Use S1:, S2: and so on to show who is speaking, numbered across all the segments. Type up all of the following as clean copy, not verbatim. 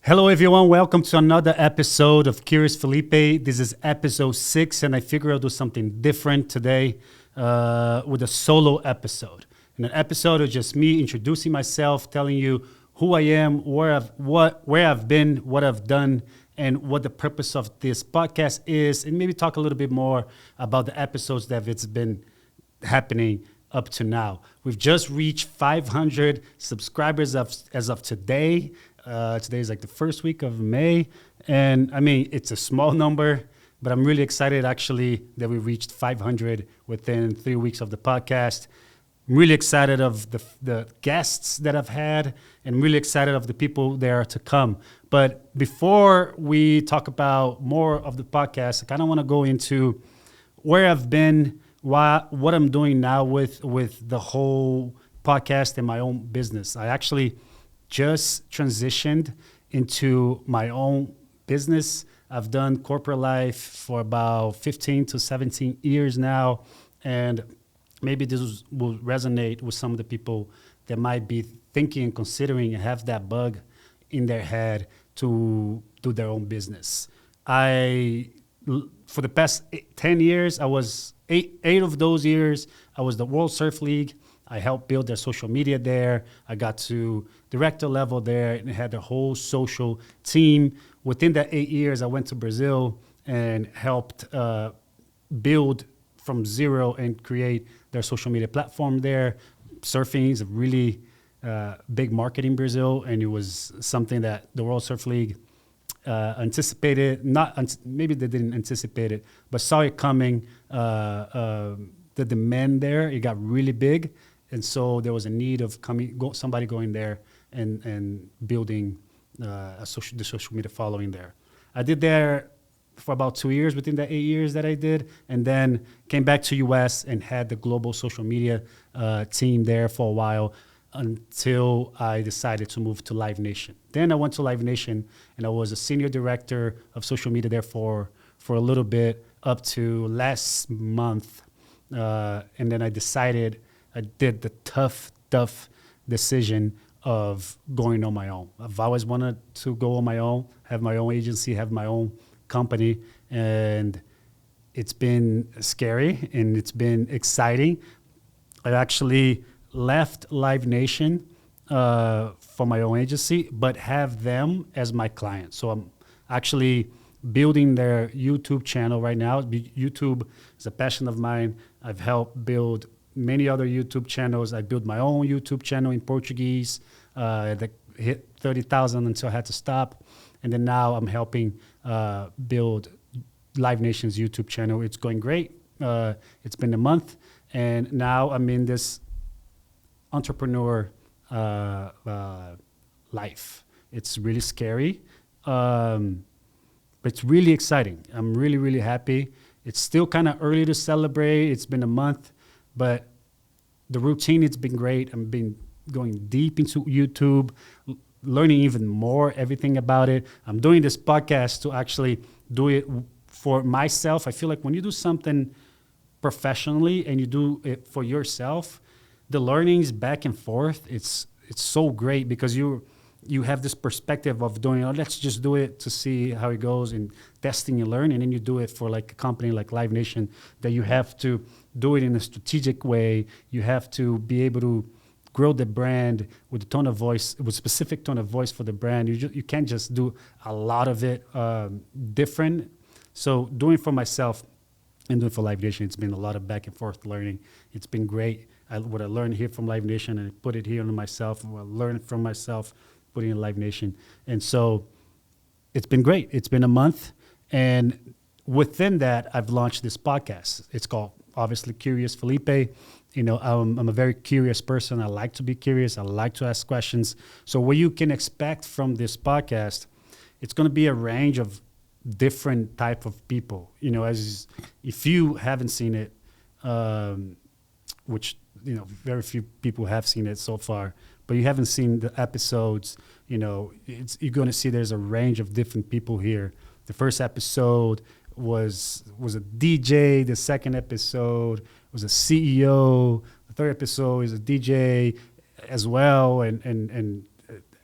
S1: Hello, everyone. Welcome to another episode of Curious Felipe. This is episode 6, and I figure I'll do something different today with a solo episode. In an episode of just me introducing myself, telling you who I am, where I've been, what I've done, and what the purpose of this podcast is, and maybe talk a little bit more about the episodes that it's been happening up to now. We've just reached 500 subscribers as of today. Today is like the first week of May. And I mean, it's a small number, but I'm really excited actually that we reached 500 within 3 weeks of the podcast. I'm really excited of the guests that I've had and really excited of the people there to come. But before we talk about more of the podcast, I kind of want to go into where I've been, what I'm doing now with the whole podcast and my own business. I actually just transitioned into my own business. I've done corporate life for about 15 to 17 years now, and maybe this will resonate with some of the people that might be thinking and considering and have that bug in their head to do their own business. For the past 10 years, I was eight of those years, I was the World Surf League. I helped build their social media there. I got to director level there and had the whole social team. Within that 8 years, I went to Brazil and helped build from zero and create their social media platform there. Surfing is a really big market in Brazil, and it was something that the World Surf League anticipated. Maybe they didn't anticipate it, but saw it coming. The demand there, it got really big. And so there was a need of somebody going there and building the social media following there. I did there for about 2 years within the 8 years that I did, and then came back to US and had the global social media team there for a while until I decided to move to Live Nation. Then I went to Live Nation, and I was a senior director of social media there for a little bit up to last month. And then I did the tough decision of going on my own. I've always wanted to go on my own, have my own agency, have my own company, and it's been scary and it's been exciting. I actually left Live Nation for my own agency, but have them as my client. So I'm actually building their YouTube channel right now. YouTube is a passion of mine. I've helped build many other YouTube channels. I built my own YouTube channel in Portuguese that hit 30,000 until I had to stop. And then now I'm helping build Live Nation's YouTube channel. It's going great. It's been a month. And now I'm in this entrepreneur life. It's really scary. But it's really exciting. I'm really, really happy. It's still kind of early to celebrate. It's been a month. But the routine, it's been great. I've been going deep into YouTube, learning even more, everything about it. I'm doing this podcast to actually do it for myself. I feel like when you do something professionally and you do it for yourself, the learnings back and forth, it's so great because you have this perspective of doing, let's just do it to see how it goes and testing and learn. And then you do it for like a company like Live Nation that you have to do it in a strategic way. You have to be able to grow the brand with a tone of voice, with specific tone of voice for the brand. You can't just do a lot of it different. So doing for myself and doing for Live Nation, it's been a lot of back and forth learning. It's been great. What I learned here from Live Nation and I put it here on myself, what I learned from myself, putting in Live Nation. And so it's been great. It's been a month. And within that, I've launched this podcast. It's called, obviously, Curious Felipe. You know, I'm a very curious person. I like to be curious. I like to ask questions. So what you can expect from this podcast, it's going to be a range of different type of people. You know, if you haven't seen it, which, you know, very few people have seen it so far, but you haven't seen the episodes, you know, you're going to see there's a range of different people here. The first episode was a DJ. The second episode was a CEO. The third episode is a DJ as well. And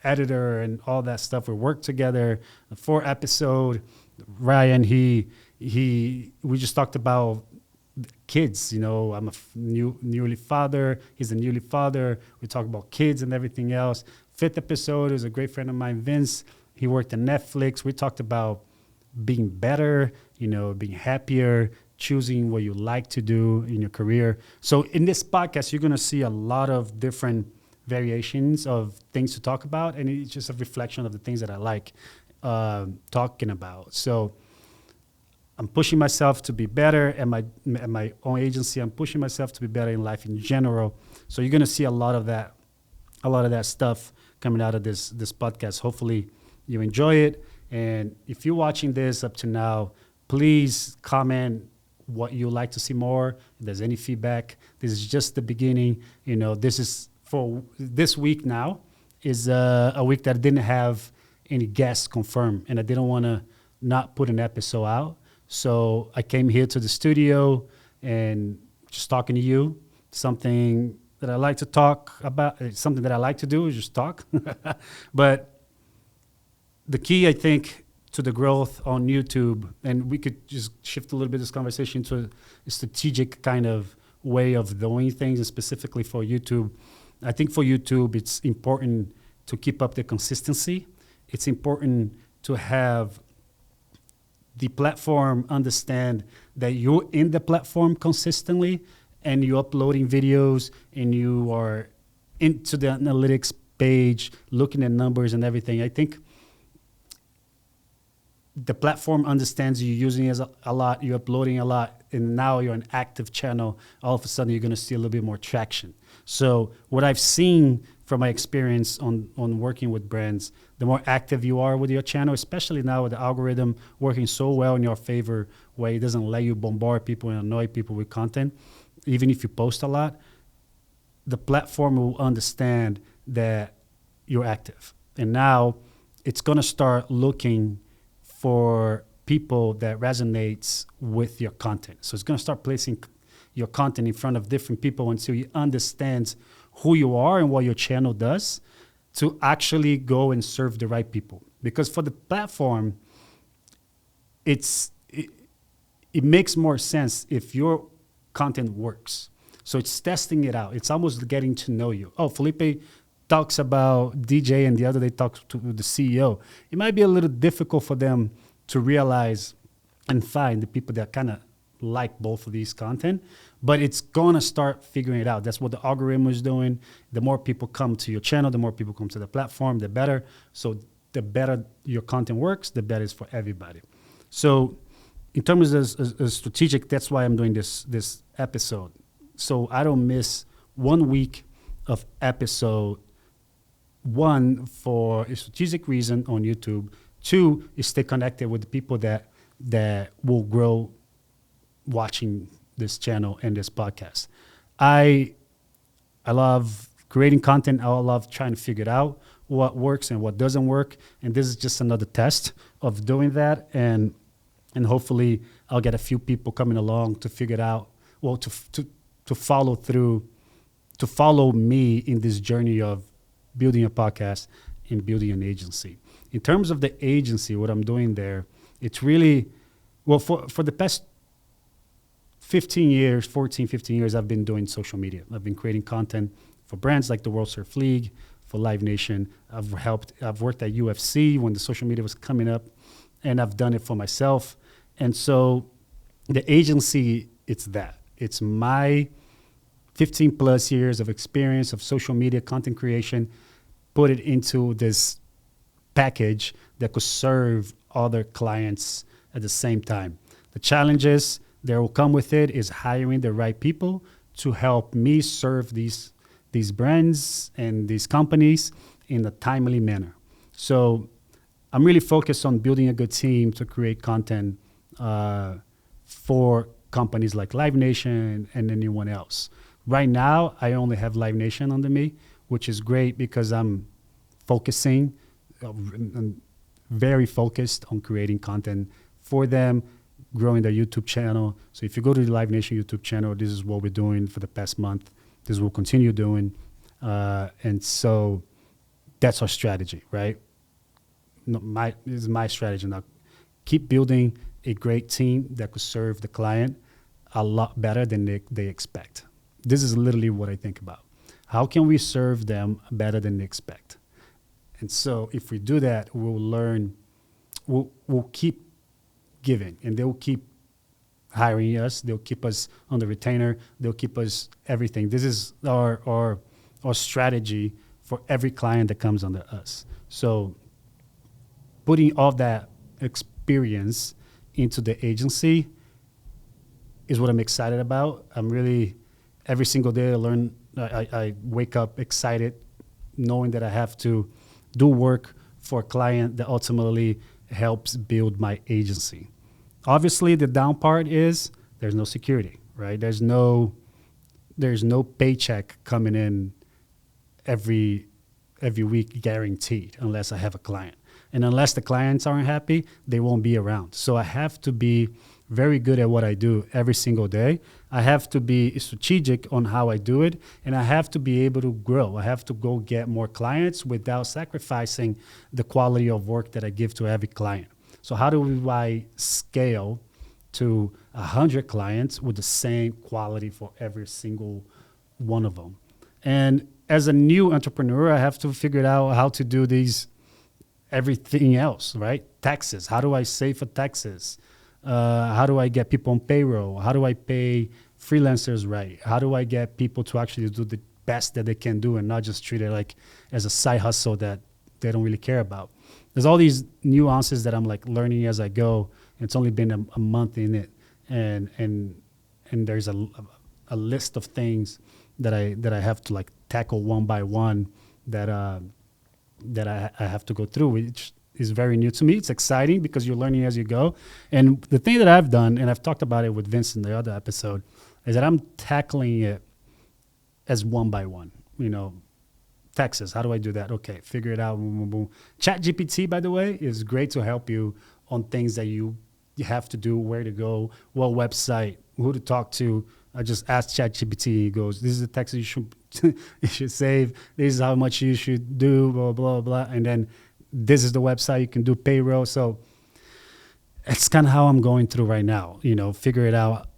S1: editor and all that stuff. We worked together. The 4 episode, Ryan, we just talked about kids. I'm a newly father. He's a newly father. We talk about kids and everything else. 5th episode is a great friend of mine, Vince. He worked at Netflix. We talked about being better, being happier, choosing what you like to do in your career. So in this podcast, you're going to see a lot of different variations of things to talk about, and it's just a reflection of the things that I like talking about. So I'm pushing myself to be better at my own agency. I'm pushing myself to be better in life in general. So you're going to see a lot of that stuff coming out of this podcast. Hopefully you enjoy it. And if you're watching this up to now, please comment what you like to see more. If there's any feedback, this is just the beginning. This is for this week now is a week that I didn't have any guests confirmed, and I didn't want to not put an episode out. So I came here to the studio and just talking to you, something that I like to talk about, something that I like to do is just talk. But the key, I think, to the growth on YouTube, and we could just shift a little bit of this conversation to a strategic kind of way of doing things, and specifically for YouTube. I think for YouTube, it's important to keep up the consistency. It's important to have the platform understand that you're in the platform consistently and you're uploading videos and you are into the analytics page, looking at numbers and everything. I think the platform understands you using it a lot, you're uploading a lot, and now you're an active channel. All of a sudden, you're going to see a little bit more traction. So what I've seen from my experience on working with brands, the more active you are with your channel, especially now with the algorithm working so well in your favor, where it doesn't let you bombard people and annoy people with content, even if you post a lot, the platform will understand that you're active. And now it's going to start looking for people that resonates with your content. So it's going to start placing your content in front of different people until you understand who you are and what your channel does to actually go and serve the right people. Because for the platform, it makes more sense if your content works. So it's testing it out. It's almost getting to know you. Oh, Felipe talks about DJ and the other day talks to the CEO. It might be a little difficult for them to realize and find the people that kind of like both of these content, but it's going to start figuring it out. That's what the algorithm is doing. The more people come to your channel, the more people come to the platform, the better. So the better your content works, the better it's for everybody. So in terms of strategic, that's why I'm doing this episode. So I don't miss 1 week of episode. 1, for a strategic reason on YouTube. 2, is stay connected with the people that will grow watching this channel and this podcast. I love creating content. I love trying to figure out what works and what doesn't work. And this is just another test of doing that. And hopefully I'll get a few people coming along to figure it out, well, to follow through, to follow me in this journey of building a podcast and building an agency. In terms of the agency, what I'm doing there, it's really, well, for the past 15 years, I've been doing social media. I've been creating content for brands like the World Surf League, for Live Nation. I've worked at UFC when the social media was coming up, and I've done it for myself. And so the agency, it's my 15 plus years of experience of social media content creation, put it into this package that could serve other clients at the same time. The challenges that will come with it is hiring the right people to help me serve these brands and these companies in a timely manner. So I'm really focused on building a good team to create content for companies like Live Nation and anyone else. Right now, I only have Live Nation under me, which is great because I'm focusing, very focused on creating content for them, growing their YouTube channel. So if you go to the Live Nation YouTube channel, this is what we're doing for the past month. This will continue doing. And so That's our strategy, right? No, this is my strategy now. Keep building a great team that could serve the client a lot better than they expect. This is literally what I think about. How can we serve them better than they expect? And so if we do that, we'll learn, we'll keep giving, and they'll keep hiring us. They'll keep us on the retainer. They'll keep us everything. This is our strategy for every client that comes under us. So putting all that experience into the agency is what I'm excited about. I'm really, every single day I learn, I wake up excited knowing that I have to do work for a client that ultimately helps build my agency. Obviously, the down part is there's no security, right? There's no paycheck coming in every week guaranteed unless I have a client. And unless the clients aren't happy, they won't be around. So I have to be very good at what I do every single day. I have to be strategic on how I do it, and I have to be able to grow. I have to go get more clients without sacrificing the quality of work that I give to every client. So how do I scale to 100 clients with the same quality for every single one of them? And as a new entrepreneur, I have to figure out how to do everything else, right? Taxes. How do I save for taxes? How do I get people on payroll? How do I pay freelancers right? How do I get people to actually do the best that they can do and not just treat it like as a side hustle that they don't really care about? There's all these nuances that I'm like learning as I go. It's only been a month in it, and there's a list of things that I have to like tackle one by one that I have to go through, which is very new to me. It's exciting because you're learning as you go. And the thing that I've done, and I've talked about it with Vince in the other episode, is that I'm tackling it as one by one. Taxes, how do I do that? Okay, figure it out. Boom, boom, boom. ChatGPT, by the way, is great to help you on things that you have to do, where to go, what website, who to talk to. I just asked ChatGPT. He goes, "This is the taxes you should save. This is how much you should do, blah, blah, blah. And then this is the website you can do payroll." So it's kind of how I'm going through right now, figure it out.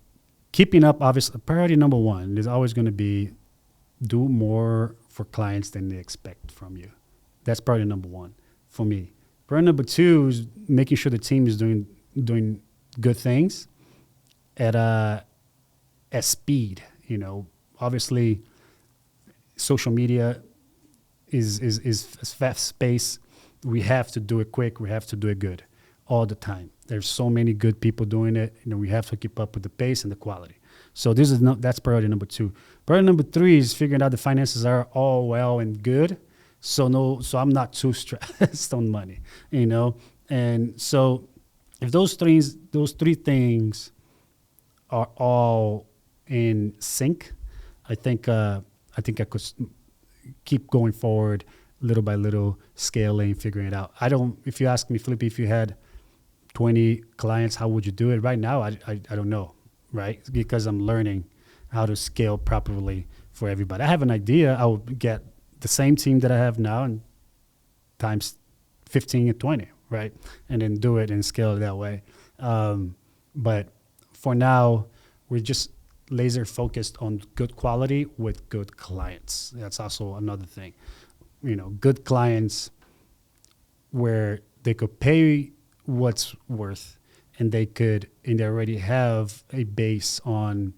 S1: Keeping up, obviously, priority number one is always going to be do more for clients than they expect from you. That's priority number one for me. Priority number two is making sure the team is doing good things at speed. Obviously, social media is fast paced. We have to do it quick. We have to do it good all the time. There's so many good people doing it. We have to keep up with the pace and the quality. So that's priority number two. Priority number three is figuring out the finances are all well and good. So I'm not too stressed on money, And so if those three things are all in sync, I think I could keep going forward little by little, scaling, figuring it out. If you ask me, Felipe, if you had 20 clients, how would you do it? Right now, I don't know, right? Because I'm learning how to scale properly for everybody. I have an idea. I would get the same team that I have now and times 15 and 20, right? And then do it and scale it that way. But for now, we're just laser focused on good quality with good clients. That's also another thing. Good clients where they could pay what's worth, and they already have a base on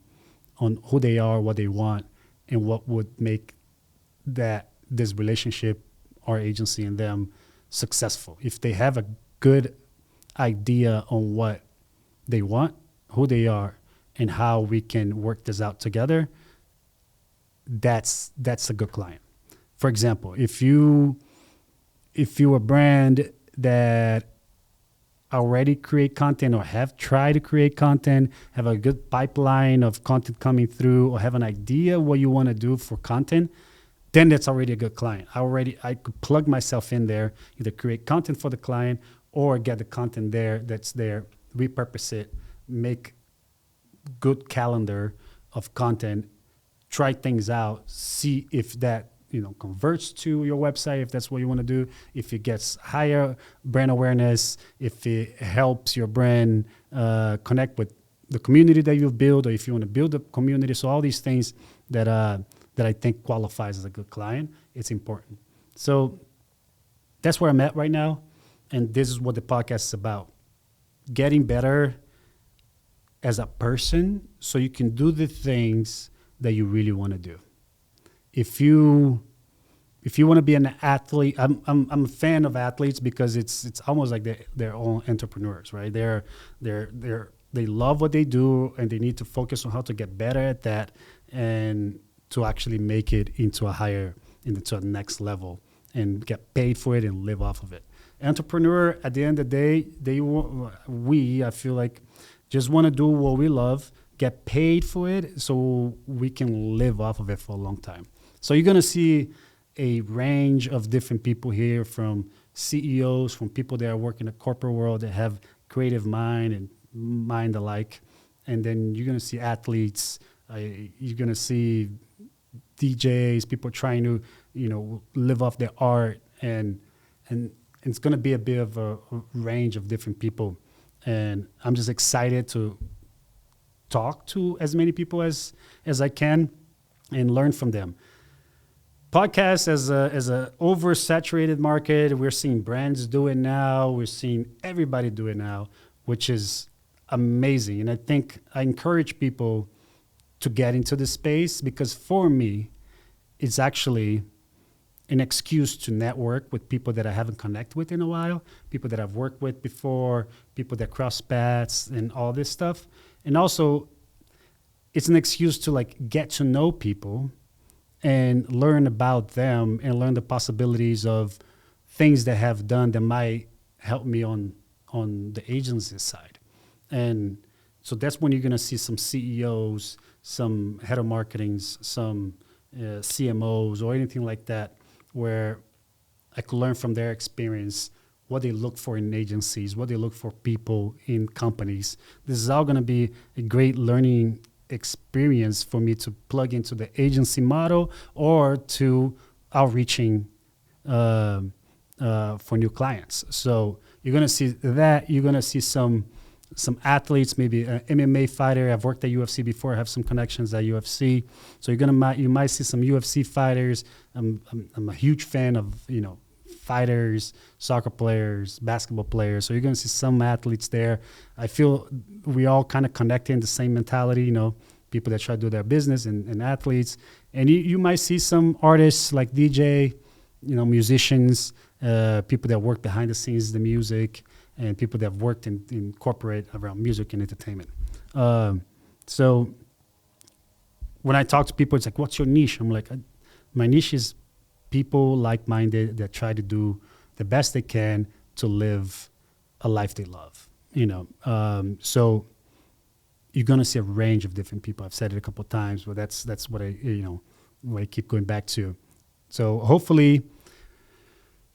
S1: who they are, what they want, and what would make this relationship, our agency and them, successful. If they have a good idea on what they want, who they are, and how we can work this out together, that's a good client. For example, if you're a brand that already create content or have tried to create content, have a good pipeline of content coming through, or have an idea what you want to do for content, then that's already a good client. I could plug myself in there, either create content for the client or get the content that's there, repurpose it, make good calendar of content, try things out, see if that converts to your website, if that's what you want to do, if it gets higher brand awareness, if it helps your brand connect with the community that you've built, or if you want to build a community. So all these things that I think qualifies as a good client, it's important. So that's where I'm at right now. And this is what the podcast is about. Getting better as a person so you can do the things that you really want to do. If you want to be an athlete, I'm a fan of athletes because it's almost like they're all entrepreneurs, right? They love what they do, and they need to focus on how to get better at that and to actually make it into a next level and get paid for it and live off of it. Entrepreneur, at the end of the day, I feel like, just want to do what we love, get paid for it so we can live off of it for a long time. So you're going to see a range of different people here, from CEOs, from people that are working in the corporate world that have creative mind and mind alike. And then you're going to see athletes, you're going to see DJs, people trying to, live off their art. And it's going to be a bit of a range of different people. And I'm just excited to talk to as many people as I can and learn from them. Podcasts as a oversaturated market. We're seeing brands do it now. We're seeing everybody do it now, which is amazing. And I think I encourage people to get into the space, because for me, it's actually an excuse to network with people that I haven't connected with in a while, people that I've worked with before, people that cross paths and all this stuff. And also, it's an excuse to get to know people and learn about them and learn the possibilities of things they have done that might help me on the agency side. And so that's when you're going to see some CEOs, some head of marketings, some CMOs or anything like that, where I could learn from their experience what they look for in agencies, what they look for people in companies. This is all going to be a great learning experience for me to plug into the agency model or to outreaching for new clients. So you're going to see that. You're going to see some athletes, maybe an MMA fighter. I've worked at UFC before. I have some connections at UFC. So you might see some UFC fighters. I'm a huge fan of fighters, soccer players, basketball players. So you're going to see some athletes there. I feel we all kind of connect in the same mentality, people that try to do their business and athletes. And you might see some artists like DJ, musicians, people that work behind the scenes, the music, and people that have worked in corporate around music and entertainment. So when I talk to people, it's like, what's your niche? I'm like, my niche is people like-minded that try to do the best they can to live a life they love. So you're gonna see a range of different people. I've said it a couple of times, but that's what what I keep going back to. So hopefully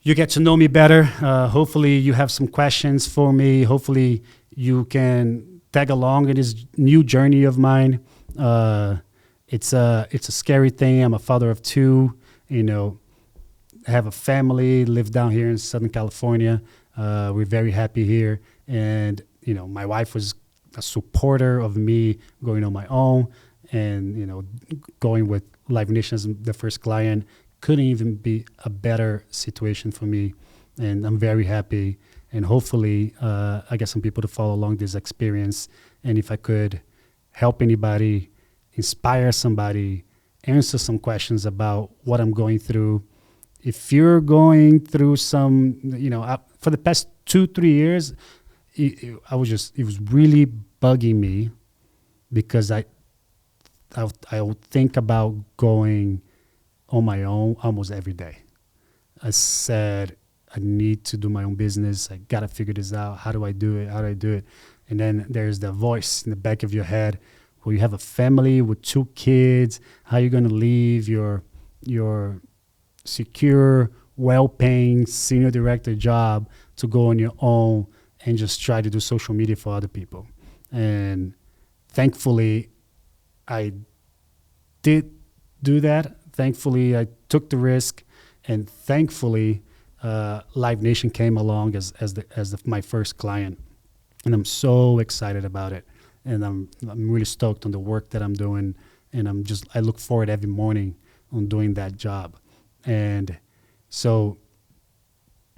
S1: you get to know me better. Hopefully you have some questions for me. Hopefully you can tag along in this new journey of mine. It's a scary thing. I'm a father of two. I have a family, live down here in Southern California. We're very happy here. And, my wife was a supporter of me going on my own and, going with Live Nation as the first client. Couldn't even be a better situation for me. And I'm very happy. And hopefully I get some people to follow along this experience. And if I could help anybody, inspire somebody, answer some questions about what I'm going through. If you're going through some, for the past 2-3 years, it was really bugging me because I would think about going on my own almost every day. I said, I need to do my own business. I got to figure this out. How do I do it? And then there's the voice in the back of your head. Well, you have a family with 2 kids. How are you going to leave your secure, well-paying senior director job to go on your own and just try to do social media for other people? And thankfully, I did do that. Thankfully, I took the risk, and thankfully, Live Nation came along as my first client, and I'm so excited about it, and I'm really stoked on the work that I'm doing, and I look forward every morning on doing that job, and so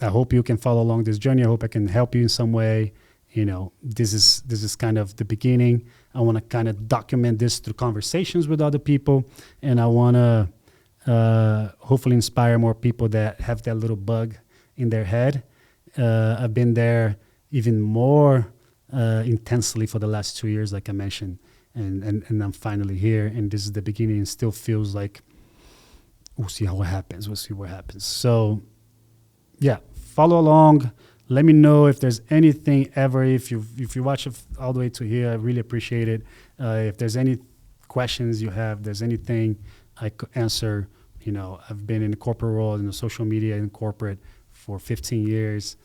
S1: I hope you can follow along this journey. I hope I can help you in some way. This is kind of the beginning. I want to kind of document this through conversations with other people, and I want to hopefully inspire more people that have that little bug in their head. I've been there even more intensely for the last 2 years, like I mentioned, and I'm finally here, and this is the beginning. It still feels like we'll see what happens. So, yeah, follow along. Let me know if there's anything ever. If you watch it all the way to here, I really appreciate it. If there's any questions you have, there's anything I could answer. I've been in the corporate world, in the social media, in corporate for 15 years.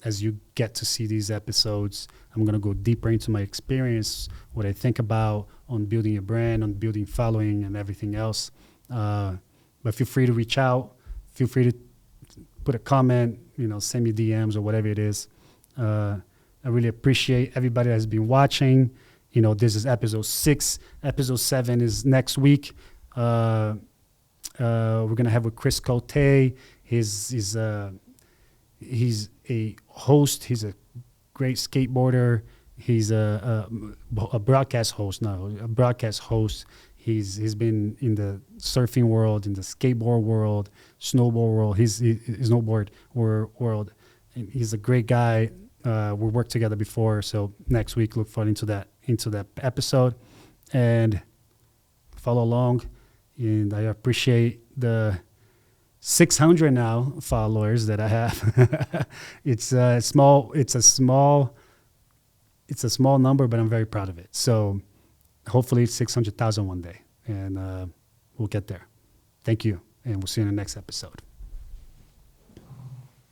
S1: As you get to see these episodes, I'm gonna go deeper into my experience, what I think about on building a brand, on building following, and everything else. But feel free to reach out. Feel free to put a comment, send me DMs or whatever it is. I really appreciate everybody that has been watching. This is episode 6. Episode 7 is next week. We're gonna have with Chris Cote. He's a host. He's a great skateboarder. He's a broadcast host now. A broadcast host. He's been in the surfing world, in the skateboard world, snowboard world. His snowboard world. And he's a great guy. We worked together before, so next week look forward into that episode, and follow along. And I appreciate the 600 now followers that I have. It's a small number, but I'm very proud of it. So hopefully it's 600,000 one day, and we'll get there. Thank you, and we'll see you in the next episode.